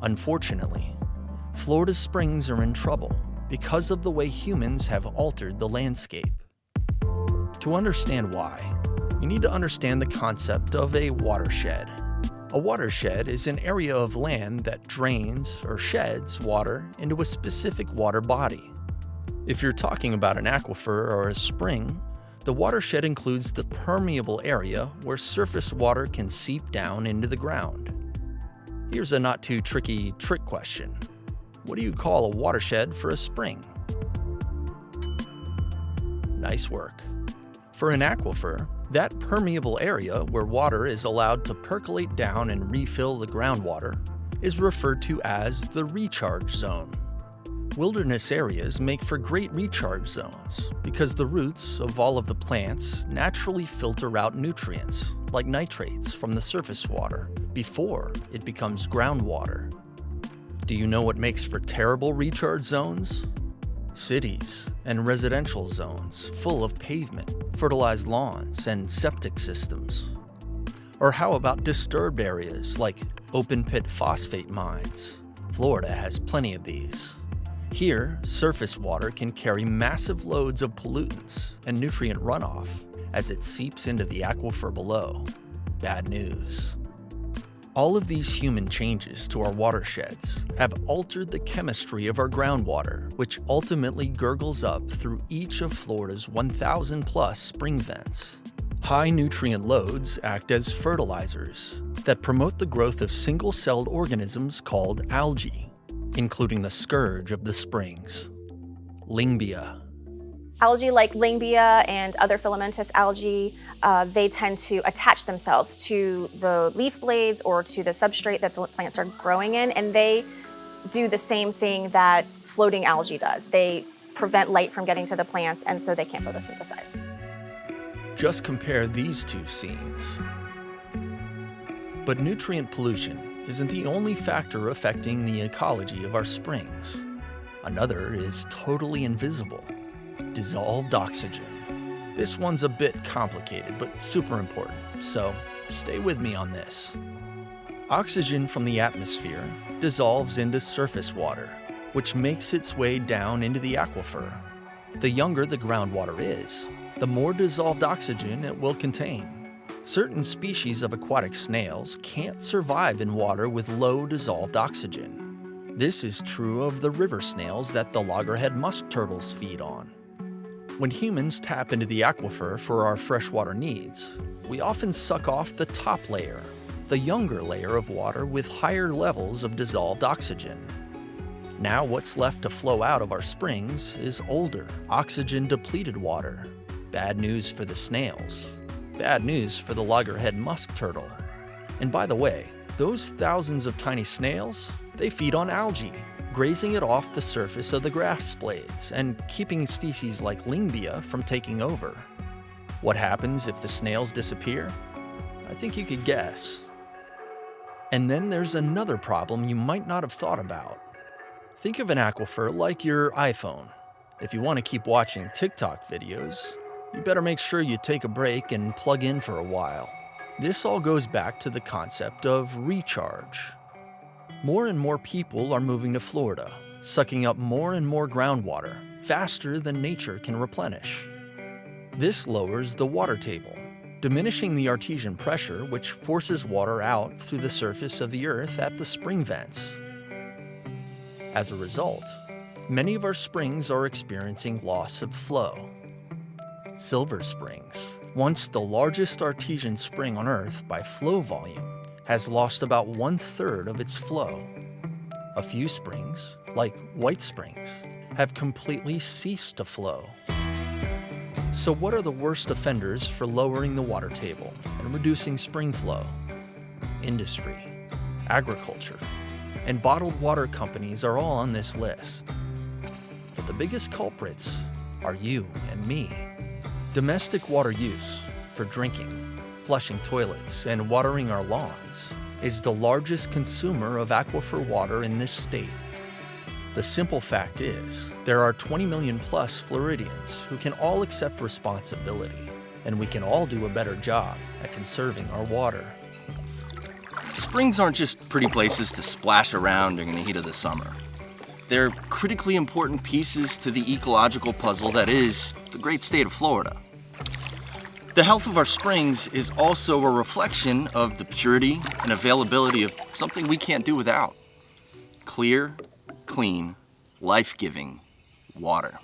Unfortunately, Florida's springs are in trouble because of the way humans have altered the landscape. To understand why, you need to understand the concept of a watershed. A watershed is an area of land that drains or sheds water into a specific water body. If you're talking about an aquifer or a spring, the watershed includes the permeable area where surface water can seep down into the ground. Here's a not too tricky trick question. What do you call a watershed for a spring? Nice work. For an aquifer, that permeable area where water is allowed to percolate down and refill the groundwater is referred to as the recharge zone. Wilderness areas make for great recharge zones because the roots of all of the plants naturally filter out nutrients, like nitrates, from the surface water before it becomes groundwater. Do you know what makes for terrible recharge zones? Cities and residential zones full of pavement, fertilized lawns, and septic systems. Or how about disturbed areas like open-pit phosphate mines? Florida has plenty of these. Here, surface water can carry massive loads of pollutants and nutrient runoff as it seeps into the aquifer below. Bad news. All of these human changes to our watersheds have altered the chemistry of our groundwater, which ultimately gurgles up through each of Florida's 1,000+ spring vents. High nutrient loads act as fertilizers that promote the growth of single-celled organisms called algae, including the scourge of the springs, Lyngbia. Algae like Lyngbia and other filamentous algae, they tend to attach themselves to the leaf blades or to the substrate that the plants are growing in, and they do the same thing that floating algae does. They prevent light from getting to the plants, and so they can't photosynthesize. Just compare these two scenes. But nutrient pollution isn't the only factor affecting the ecology of our springs. Another is totally invisible: dissolved oxygen. This one's a bit complicated, but super important, so stay with me on this. Oxygen from the atmosphere dissolves into surface water, which makes its way down into the aquifer. The younger the groundwater is, the more dissolved oxygen it will contain. Certain species of aquatic snails can't survive in water with low dissolved oxygen. This is true of the river snails that the loggerhead musk turtles feed on. When humans tap into the aquifer for our freshwater needs, we often suck off the top layer, the younger layer of water with higher levels of dissolved oxygen. Now what's left to flow out of our springs is older, oxygen-depleted water. Bad news for the snails. Bad news for the loggerhead musk turtle. And by the way, those thousands of tiny snails, they feed on algae, grazing it off the surface of the grass blades and keeping species like Lyngbia from taking over. What happens if the snails disappear? I think you could guess. And then there's another problem you might not have thought about. Think of an aquifer like your iPhone. If you want to keep watching TikTok videos, you better make sure you take a break and plug in for a while. This all goes back to the concept of recharge. More and more people are moving to Florida, sucking up more and more groundwater, faster than nature can replenish. This lowers the water table, diminishing the artesian pressure which forces water out through the surface of the earth at the spring vents. As a result, many of our springs are experiencing loss of flow. Silver Springs, once the largest artesian spring on Earth by flow volume, has lost about 1/3 of its flow. A few springs, like White Springs, have completely ceased to flow. So what are the worst offenders for lowering the water table and reducing spring flow? Industry, agriculture, and bottled water companies are all on this list. But the biggest culprits are you and me. Domestic water use, for drinking, flushing toilets, and watering our lawns, is the largest consumer of aquifer water in this state. The simple fact is, there are 20 million plus Floridians who can all accept responsibility, and we can all do a better job at conserving our water. Springs aren't just pretty places to splash around during the heat of the summer. They're critically important pieces to the ecological puzzle that is the great state of Florida. The health of our springs is also a reflection of the purity and availability of something we can't do without: clear, clean, life-giving water.